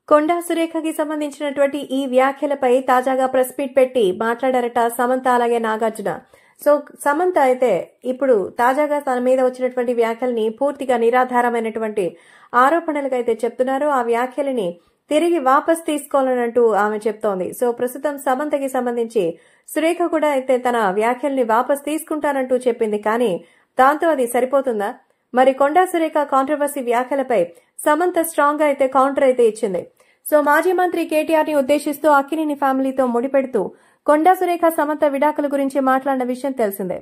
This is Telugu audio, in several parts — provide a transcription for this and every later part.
కొండా సురేఖకి సంబంధించినటువంటి ఈ వ్యాఖ్యలపై తాజాగా ప్రెస్ మీట్ పెట్టి మాట్లాడారట సమంత అలాగే నాగార్జున. సో సమంత అయితే ఇప్పుడు తాజాగా తన మీద వచ్చినటువంటి వ్యాఖ్యల్ని పూర్తిగా నిరాధారమైనటువంటి ఆరోపణలుగా అయితే చెప్తున్నారు. ఆ వ్యాఖ్యలని తిరిగి వాపస్ తీసుకోవాలనంటూ ఆమె చెప్తోంది. సో ప్రస్తుతం సమంతకి సంబంధించి సురేఖ కూడా అయితే తన వ్యాఖ్యల్ని వాపస్ తీసుకుంటానంటూ చెప్పింది. కానీ దాంతో అది సరిపోతుందా? మరి కొండా సురేఖ కాంట్రవర్సీ వ్యాఖ్యలపై సమంత స్ట్రాంగ్ గా అయితే కౌంటర్ అయితే ఇచ్చింది. సో మాజీ మంత్రి కేటీఆర్ ని ఉద్దేశిస్తూ అక్కినేని ఫ్యామిలీతో ముడిపెడుతూ కొండా సురేఖ సమంత విడాకుల గురించి మాట్లాడిన విషయం తెలిసిందే.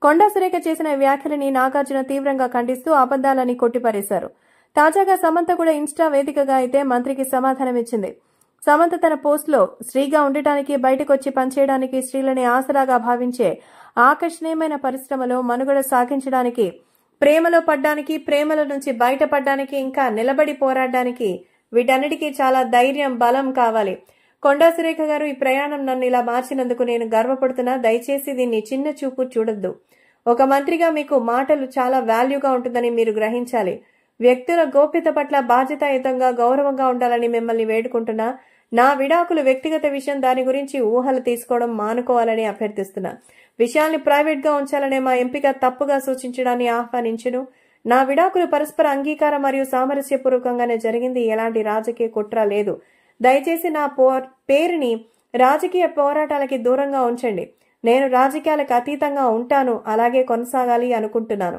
కొండా సురేఖ చేసిన వ్యాఖ్యలని నాగార్జున తీవ్రంగా ఖండిస్తూ అబద్దాలని కొట్టిపారేశారు. తాజాగా సమంత కూడా ఇన్స్టా వేదికగా అయితే మంత్రికి సమాధానమిచ్చింది. సమంత తన పోస్ట్ లో స్త్రీగా ఉండటానికి, బయటకొచ్చి పనిచేయడానికి, స్త్రీలని ఆసరాగా భావించే ఆకర్షణీయమైన పరిశ్రమలో మనుగడ సాగించడానికి, ప్రేమలో పడ్డానికి, ప్రేమల నుంచి బయటపడ్డానికి, ఇంకా నిలబడి పోరాడడానికి వీటన్నిటికీ చాలా ధైర్యం, బలం కావాలి. కొండా సురేఖ గారు, ఈ ప్రయాణం నన్ను ఇలా మార్చినందుకు నేను గర్వపడుతున్నా. దయచేసి దీన్ని చిన్న చూపు చూడొద్దు. ఒక మంత్రిగా మీకు మాటలు చాలా వాల్యూగా ఉంటుందని మీరు గ్రహించాలి. వ్యక్తుల గోప్యత పట్ల బాధ్యతాయుతంగా, గౌరవంగా ఉండాలని మిమ్మల్ని వేడుకుంటున్నా. నా విడాకులు వ్యక్తిగత విషయం, దాని గురించి ఊహలు తీసుకోవడం మానుకోవాలని అభ్యర్థిస్తున్నా. విషయాల్ని ప్రైవేట్ గా ఉంచాలనే మా ఎంపిక తప్పుగా సూచించడాన్ని ఆహ్వానించును. నా విడాకులు పరస్పర అంగీకారం మరియు సామరస్యపూర్వకంగానే జరిగింది. ఎలాంటి రాజకీయ కుట్ర లేదు. దయచేసి నా పేరుని రాజకీయ పోరాటాలకి దూరంగా ఉంచండి. నేను రాజకీయాలకు అతీతంగా ఉంటాను, అలాగే కొనసాగాలి అనుకుంటున్నాను.